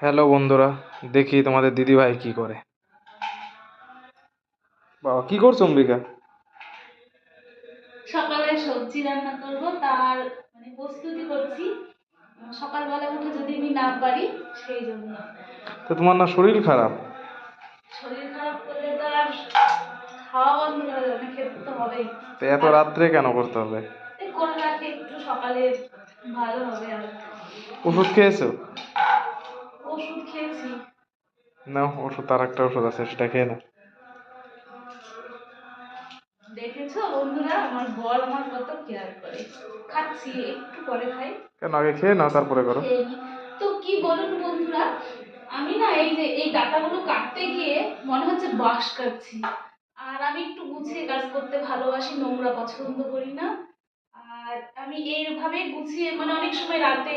Hello বন্ধুরা, দেখি তোমাদের দিদি ভাই কি করে। বাবা, কি করছো অম্বিকা? সকালে সবজি রান্না করব, তার প্রস্তুতি করছি। সকালবেলা উঠে যদি আমি না পারি, সেই জন্য। তো তোমার না শরীর খারাপ? শরীর খারাপ করলে তো আর খাওয়া বন্ধ করা যাবে না, খেতে তো হবেই। তো এত আর রাত্রে কেন করতে হবে? করে রাখি একটু, সকালে ভালো হবে আর। ওষুধ খেয়েছো? ওষুধ খেয়েছি। না, ওষুধ আর একটা ওষুধ আছে, সেটা খেয়ে না। দেখেছো বন্ধুরা, আমার বর আমার কত কেয়ার করে। খাচ্ছি, একটু পরে খাই। কেন, আগে খেয়ে নাও তারপরে করো। খেয়ে নি। তো কি বলুন বন্ধুরা, আমি না এই যে এই ডাটাগুলো কাটতে গিয়ে মনে হচ্ছে বাঁশ কাটছি। আর আমি একটু গুছিয়ে কাজ করতে ভালোবাসি, নোংরা পছন্দ করি না। আর আমি এইভাবে গুছিয়ে অনেক সময় রাতে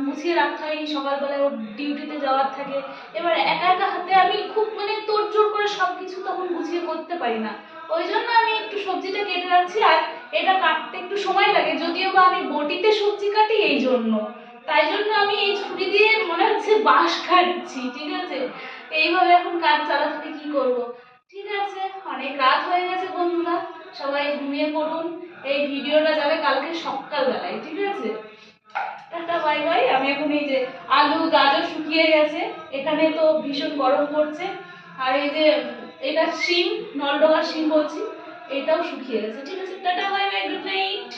গুছিয়ে রাখতে হয়, সকালবেলায় ওর ডিউটিতে যাওয়ার থাকে। এবার একা একা হাতে আমি খুব তোড়জোড় করে সবকিছু তখন গুছিয়ে করতে পারি না। ওই জন্য আমি একটু সবজিটা কেটে রাখছি। আর এটা কাটতে একটু সময় লাগে, যদিও বা আমি বটিতে সবজি কাটি, এই জন্য তাই জন্য আমি এই ছুরি দিয়ে মনে হচ্ছে বাঁশ কাটছি। ঠিক আছে, এইভাবে এখন কাজ চালাতে হবে, কি করব। ঠিক আছে, অনেক রাত হয়ে গেছে বন্ধুরা, সবাই ঘুমিয়ে পড়ুন। এই ভিডিওটা যাবে কালকে সকালবেলায়, ঠিক আছে? Tata, bye bye. আমি এখন এই যে আলু গাজর শুকিয়ে গেছে, এখানে তো ভীষণ গরম পড়ছে। আর এই যে এটা শিম, নলডোবা শিম বলছি, এটাও শুকিয়ে গেছে। ঠিক আছে, tata, bye bye, good night.